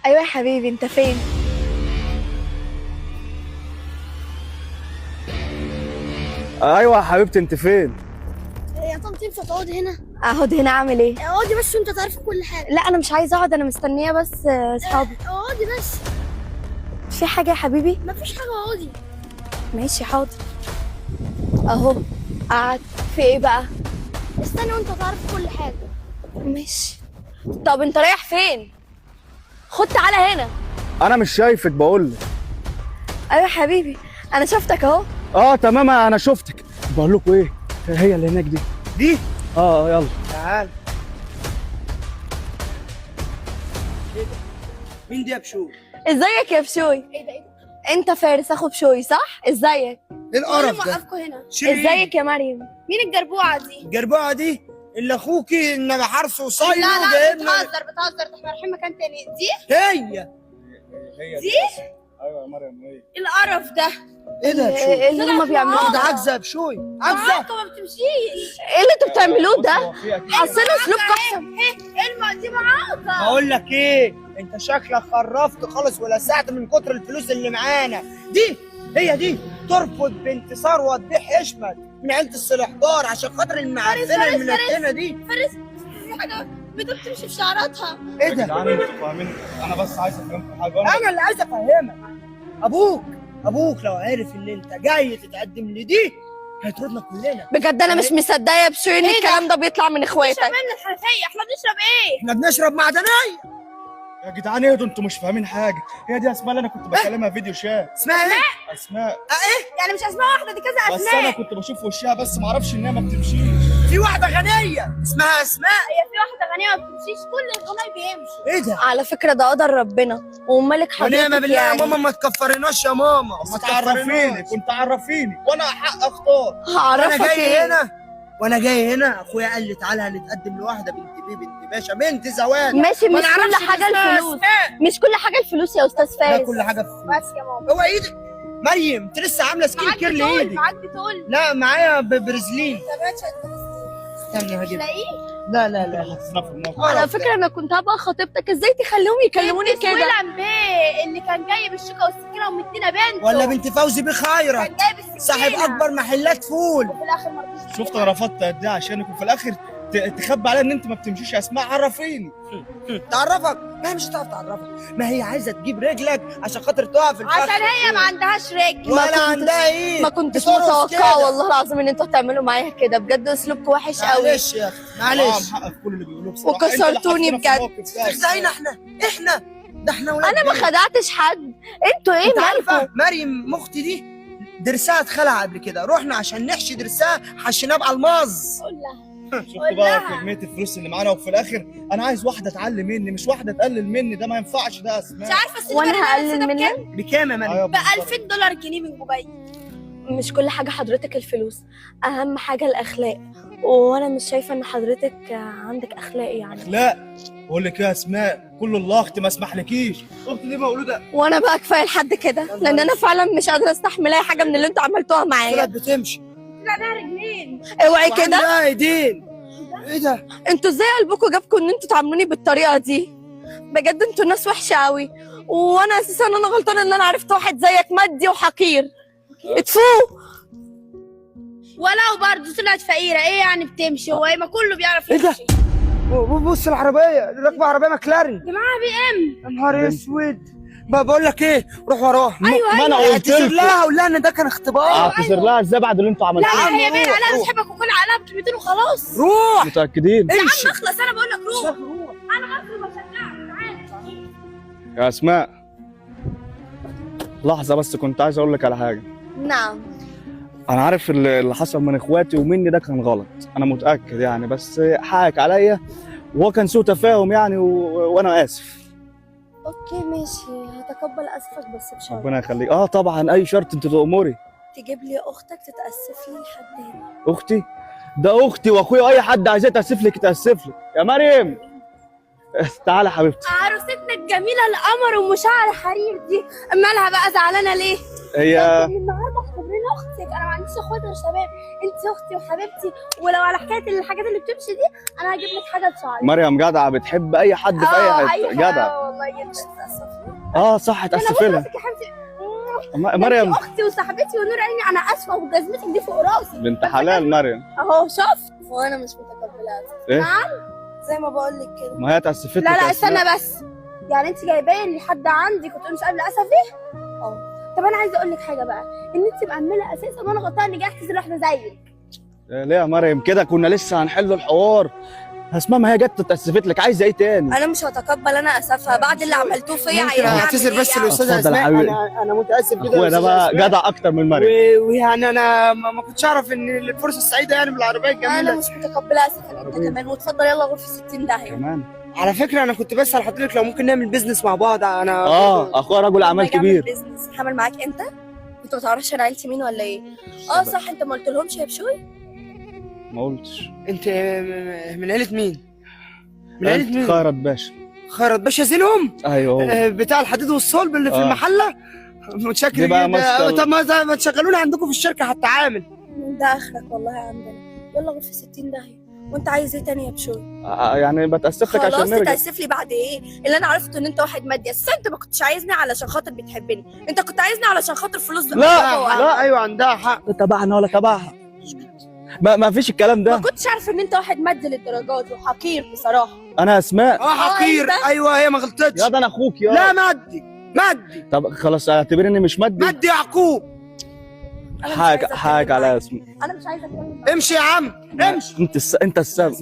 ايوه يا حبيبي، انت فين؟ ايوه يا حبيبتي، انت فين؟ يا طنط ينفع تقعدي هنا؟ اقعد هنا اعمل ايه؟ اقعدي بس وانت تعرفي كل حاجه. لا انا مش عايزه اقعد، انا مستنيه بس اصحابي. اقعدي بس. في حاجه يا حبيبي؟ مفيش حاجه، اقعدي. ماشي حاضر. اهو قعدت. في ايه بقى؟ استني وانت تعرفي كل حاجه. ماشي. طب انت رايح فين؟ خد تعالى هنا. انا مش شايفك بقول لك. ايوه يا حبيبي، انا شفتك اهو. تمام، انا شفتك. بقول لكم ايه، هي اللي هناك دي. يلا تعال. مين دي يا بشوي؟ ازيك يا بشوي؟ ايه ده؟ انت فارس اخو بشوي صح؟ ازيك؟ ايه ايه اللي القرف ده؟ موقفكم هنا؟ ازيك يا مريم؟ مين الجربوعه دي؟ الجربوعه دي اللي اخوكي انما حرس وصايل لا لا، وجايبنا. بتهزر ده احنا رايحين مكان تاني. دي هي دي ايوه يا مريم. ايه إيه القرف ده؟ ايه ده يا بشوي؟ ايه اللي هما بيعملوه واحده ده؟ عجزه يا بشوي، عجزه. معاكم ما بتمشيش. ايه اللي انتوا بتعملوه ده؟ حسنا اسلوبكم احسن. ايه دي معاكم؟ بقول لك ايه، انت شكلك خرفت خالص ولا ساعت من كتر الفلوس اللي معانا. هي دي ترفض بنت ثروه تبيع حشمت من عيله السلحدار عشان خاطر المعفنه المنتنه دي. فارس في حاجه بتمشي في شعراتها. ايه ده؟ يعني انتوا فاهمين، انا بس عايز افهمكم حاجه. انا اللي عايز افهمك. ابوك لو عرف ان انت جاي تتقدم لدي هيطردنا كلنا. بجد انا مش مصدقه يا بشوي ان ايه ده؟ الكلام ده بيطلع من اخواتك. من الحنفيه احنا بنشرب ايه؟ احنا بنشرب معدنيه. يا جدعان اهدوا، انتوا مش فاهمين حاجه. هي دي اسماء اللي انا كنت بكلمها فيديو شات. اسمها ايه؟ اسماء. يعني مش اسماء واحده، دي كذا بس اسماء. انا كنت بشوف وشها بس ما اعرفش ان هي ما بتمشيش. في واحده غنيه اسمها اسماء. هي في واحده غنيه ما بتمشيش، كل الغناي بيمشوا. ايه ده؟ على فكره ده قدر ربنا ومالك ونعم حضرتك بالله يا يعني. ماما، ما تكفرناش يا ماما، ما تعرفيني، كنت عرفيني وانا حق اختار. هعرفك ايه؟ وانا جاي هنا اخويا قال لي تعالى هنتقدم لواحده بنت بيه، بنت باشا، بنت زواج. ماشي، ما مش نعرفش كل حاجه اسمها الفلوس. أسماء. مش كل حاجه الفلوس يا استاذ لا فارس. كل حاجه في الفلوس. بس يا ماما هو ايدك مريم، انت لسه عامله سكين كير لايدك. معاك بتقول لا معايا برزلين. يا باشا استني هجيب. تلاقيه لا حطينا في الموقف. على فكره انا كنت هبقى خطيبتك، ازاي تخليهم يكلموني كده؟ ويلم بيه اللي كان جاي بالشوكه والسكينه ومدينا بنته. ولا بنت فوزي بخيرة كان جاي بالسكينه صاحب اكبر محلات فول. وفي الاخر ما رضيش. شفت انا رفضت قد ايه عشانك، وفي الاخر تخبي عليا ان انت ما بتمشيش يا اسماء. عرفيني. تعرفك؟ ما هي مش هتعرف تعرفك، ما هي عايزه تجيب رجلك عشان خاطر تقع في الفخ. عشان هي ما عندهاش رجل. ولا عندها ايه؟ ما كنتش بترقص متوقعه كده. والله العظيم ان انتوا تعملوا معايا كده، بجد اسلوبكم وحش قوي. معلش يا اخي معلش. حق في كل اللي بيقولوه بصراحه. وكسرتوني انت اللي حطينا في بجد. الموقف ده. ازاينا احنا ده احنا ولاد انا ما بيت. خدعتش حد، انتوا ايه انت عارفه مالكم؟ مريم اختي دي درسها اتخلع قبل كده، رحنا عشان نحشي درسها حشيناه بالماظ. قول لها شفت بقى كميه الفلوس اللي معانا، وفي الاخر انا عايز واحده تعلم مني مش واحده تقلل مني. ده ما ينفعش ده يا اسماء. مش عارفه السيدي وانا كان هقلل بكام؟ منك؟ بكام يا مريم؟ أيوة ب بالظبط. 2000 دولار جنيه من دبي. مش كل حاجه حضرتك الفلوس، اهم حاجه الاخلاق، وانا مش شايفه ان حضرتك عندك اخلاق يعني. لا بقول لك يا اسماء، كل الله اختي ما اسمحلكيش. اختي دي مولوده. وانا بقى كفايه لحد كده، لان انا فعلا مش قادره استحمل اي حاجه من اللي انتوا عملتوها معايا. طلعت بتمشي لا ده رجلين. اوعي كده. وعندها ايدين. ايه ده؟ انتوا ازاي قلبكم جابكم ان انتوا تعاملوني بالطريقه دي؟ بجد انتوا ناس وحشه قوي، وانا اساسا انا غلطانه ان انا عرفت واحد زيك مادي وحقير. اتفوق. ولو برضه طلعت فقيره، ايه يعني بتمشي؟ هو ما كله بيعرف ايه ده؟ يمشي. بص العربيه راكبه عربيه ماكلارين. دي معاها بي ام. يا نهار اسود. بقول لك ايه، روح وراها. ما انا قلت اعتذر لكم. لها قول لها ان ده كان اختبار. اعتذر لها ازاي بعد اللي انتوا لا عملتوه؟ لا هي باين روح، عليها روح. بتحبك وكل عليها بكلمتين وخلاص. روح متاكدين؟ امشي. اخلص انا بقول لك روح. انا اصلا بشجعك. تعالى. يا اسماء لحظه بس، كنت عايز اقول لك على حاجه. نعم. انا عارف اللي حصل من اخواتي ومني ده كان غلط، انا متاكد يعني، بس حقك عليا وهو كان سوء تفاهم يعني وانا اسف. اوكي ماشي، هتقبل اسفك بس بشرط. ربنا يخليك. طبعا اي شرط انت تأمري. تجيب لي اختك تتاسف لي لحد هنا. اختي؟ ده اختي واخويا، اي حد عايزاه يتاسف لك يتاسف لك. يا مريم تعالى حبيبتي. عروستنا الجميله القمر ومشاعر حرير دي مالها بقى زعلانه ليه؟ هي من النهارده اختبرنا اختك، انا ما عنديش اخوات غير شباب، انت اختي وحبيبتي. ولو على حكايه الحاجات اللي بتمشي دي انا هجيب لك حاجه تشعري. مريم جدعه، بتحب اي حد في اي حته، جدعه. والله جدا تاسف. صح، تاسفي لها. يا حبيبتي مريم اختي وصاحبتي ونور عيني، انا اسفه وجزمتك دي فوق راسي. بنت حلال مريم. اهو شفت، وانا مش متقبلها. إيه؟ نعم زي ما بقول لك كده. ما هي تاسفت لك. لا استنى بس، يعني انت جايباني لحد عندك وتقولي مش قابله اسفي؟ طب انا عايزه اقول لك حاجه بقى، ان انت مأمله اساسا وانا غلطانه اني جاي اعتذر واحده زيك. ليه يا مريم كده؟ كنا لسه هنحل الحوار. اسماء ما هي جت تاسفت لك، عايزه ايه تاني؟ انا مش هتقبل انا اسفها بعد اللي عملتوه فيا. ممكن اعتذر بس الاستاذه اتفضل يا اسماء، حبيبي. انا متاسف جدا اخويا ده بقى جدع اكتر من مريم. ويعني انا ما كنتش اعرف ان الفرصه السعيده يعني بالعربيه انا الجميله. مش متقبله اسفا انت كمان، واتفضل يلا غرفه 60 داهيه. كمان على فكره انا كنت بس حضرتك لو ممكن نعمل بيزنس مع بعض. انا اخويا رجل اعمال كبير. بيزنس هعمل معاك انت؟ انت ما تعرفش انا عيلتي مين ولا ايه؟ صح، انت ما قلتلهمش يا بشوي؟ ما قلتش. انت من عيله مين؟ من عيله مين؟ خيرت باشا. خيرت باشا زينهم؟ ايوه هو. بتاع الحديد والصلب اللي في المحله. متشكر دي بقى جدا. طب ما تشغلوني عندكم في الشركه حتى عامل. ده اخرك والله عندنا. يلا غرفه 60 داهيه. وانت عايز ايه تاني يا بشوي؟ يعني بتاسف لك عشان خلاص نرجع. تتاسف لي بعد ايه؟ اللي انا عرفته ان انت واحد مادي، اساسا انت ما كنتش عايزني علشان خاطر بتحبني، انت كنت عايزني علشان خاطر فلوس. لا ايوه عندها حق. تبعنا ولا تبعها؟ ما فيش الكلام ما ده. كنتش عارف ان انت واحد مادي للدرجات وحقير بصراحه. انا اسماء. حقير. ايوه هي ما غلطتش. يا ده انا اخوك يا. لا مادي. طب خلاص اعتبرني مش مادي. مادي يعقوب. حاجه على اسمي. انا مش عايزه اتكلم. امشي يا عم امشي. انت السبب.